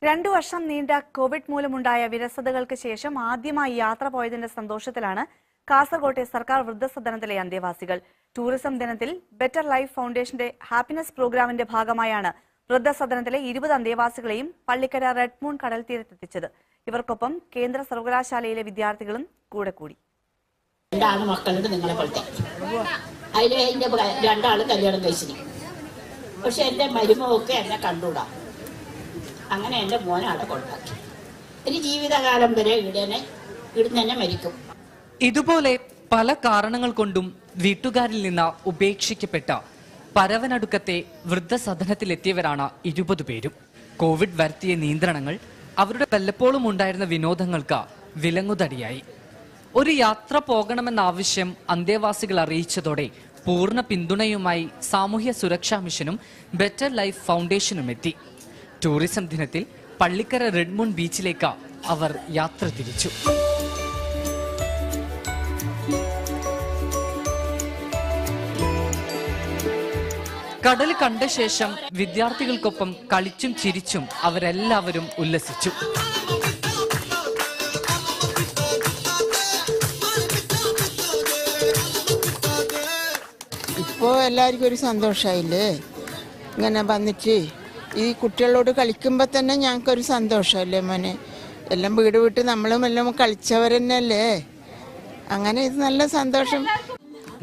2 വർഷം നീണ്ട കോവിഡ് മൂലമുണ്ടായ വിരസതകൾക്ക് ശേഷം ആദ്യമായി യാത്ര പോയതിന്റെ സന്തോഷത്തിലാണ് കാസർകോട്ടെ സർക്കാർ വൃദ്ധസദനത്തിലെ അന്തേവാസികൾ. ടൂറിസം ദിനത്തിൽ ബെറ്റർ ലൈഫ് ഫൗണ്ടേഷന്റെ ഹാപ്പിനെസ് പ്രോഗ്രാമിന്റെ ഭാഗമായാണ് വൃദ്ധസദനത്തിലെ 20 അന്തേവാസികളെയും പള്ളിക്കര റെഡ് മൂൺ കടൽ തീരത്തെത്തിച്ചത്. ഇവർക്കൊപ്പം കേന്ദ്ര സർവകലാശാലയിലെ വിദ്യാർത്ഥികളും കൂടെ കൂടി. മക്കളുണ്ട് നിങ്ങളെ പോലത്തെ അതിൽ എൻ്റെ 2 ആള് കല്യാണം കഴിച്ചിന്. പക്ഷെ എൻ്റെ മരുമൊക്കെ എന്നെ കണ്ടുകൂടാ. അങ്ങനെ എൻ്റെ മോനെ അവിടെ കൊണ്ടാക്കി. ഇനി ജീവിതകാലം വരെ ഇവിടുന്ന് തന്നെ മരിക്കും. ഇതുപോലെ പല കാരണങ്ങൾ കൊണ്ടും വീട്ടുകാരിൽ നിന്ന് ഉപേക്ഷിക്കപ്പെട്ട പരവനടുക്കത്തെ വൃദ്ധസദനത്തിലെത്തിയവരാണ് 20 പേരും. കോവിഡ് വരുത്തിയ നിയന്ത്രണങ്ങൾ അവരുടെ വല്ലപ്പോഴും ഉണ്ടായിരുന്ന വിനോദങ്ങൾക്ക് വിലങ്ങുതടിയായി. ഒരു യാത്ര പോകണമെന്ന ആവശ്യം അന്തേവാസികൾ അറിയിച്ചതോടെ പൂർണ്ണ പിന്തുണയുമായി സാമൂഹ്യ സുരക്ഷാ മിഷനും ബെറ്റർ ലൈഫ് ഫൗണ്ടേഷനും എത്തി. ടൂറിസം ദിനത്തിൽ പള്ളിക്കര റെഡ് മൂൺ ബീച്ചിലേക്ക് അവർ യാത്ര തിരിച്ചു. കടൽ കണ്ട ശേഷം വിദ്യാർത്ഥികൾക്കൊപ്പം കളിച്ചും ചിരിച്ചും അവരെല്ലാവരും ഉല്ലസിച്ചു. ഇപ്പോൾ എല്ലാവർക്കും ഒരു സന്തോഷമായില്ലേ, ഇങ്ങനെ വന്നിട്ട് ഈ കുട്ടികളോട് കളിക്കുമ്പോൾ തന്നെ ഞങ്ങൾക്കൊരു സന്തോഷമല്ലേ മോനെ. എല്ലാം വീട് വിട്ട് നമ്മളും എല്ലാം കളിച്ചവരെന്നല്ലേ, അങ്ങനെ ഇത് നല്ല സന്തോഷം.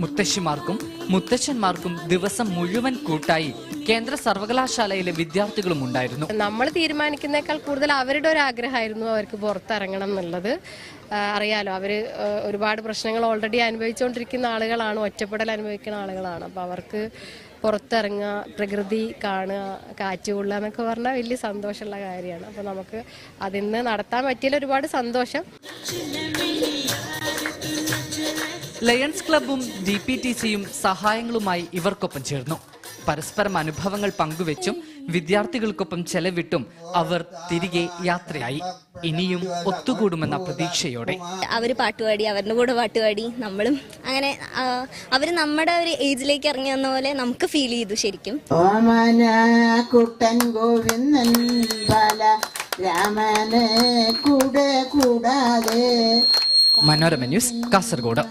മുത്തശ്ശിമാർക്കും മുത്തച്ഛന്മാർക്കും ദിവസം മുഴുവൻ കൂട്ടായി കേന്ദ്ര സർവകലാശാലയിലെ വിദ്യാർത്ഥികളും ഉണ്ടായിരുന്നു. നമ്മൾ തീരുമാനിക്കുന്നേക്കാൾ കൂടുതൽ അവരുടെ ഒരു ആഗ്രഹമായിരുന്നു അവർക്ക് പുറത്തിറങ്ങണം എന്നുള്ളത്. അറിയാലോ, അവർ ഒരുപാട് പ്രശ്നങ്ങൾ ഓൾറെഡി അനുഭവിച്ചുകൊണ്ടിരിക്കുന്ന ആളുകളാണ്, ഒറ്റപ്പെടൽ അനുഭവിക്കുന്ന ആളുകളാണ്. അപ്പോൾ അവർക്ക് പുറത്തിറങ്ങുക, പ്രകൃതി കാണുക, കാറ്റ് കൊള്ളുക എന്നൊക്കെ പറഞ്ഞാൽ വലിയ സന്തോഷമുള്ള കാര്യമാണ്. അപ്പോൾ നമുക്ക് അതിന്ന് നടത്താൻ പറ്റിയാൽ ഒരുപാട് സന്തോഷം. ലയൺസ് ക്ലബും DPTCയും സഹായങ്ങളുമായി ഇവർക്കൊപ്പം ചേർന്നു. പരസ്പരം അനുഭവങ്ങൾ പങ്കുവെച്ചും വിദ്യാർത്ഥികൾക്കൊപ്പം ചെലവിട്ടും അവർ തിരികെ യാത്രയായി. ഇനിയും ഒത്തുകൂടുമെന്ന പ്രതീക്ഷയോടെ അവര് പാട്ടുപാടി, അവരുടെ കൂടെ പാട്ടുപാടി, നമ്മളും അങ്ങനെ അവര് നമ്മുടെ ഒരു ഏജിലേക്ക് ഇറങ്ങി വന്ന പോലെ നമുക്ക് ഫീൽ ചെയ്തു ശരിക്കും. മനോരമ ന്യൂസ്, കാസർഗോഡ്.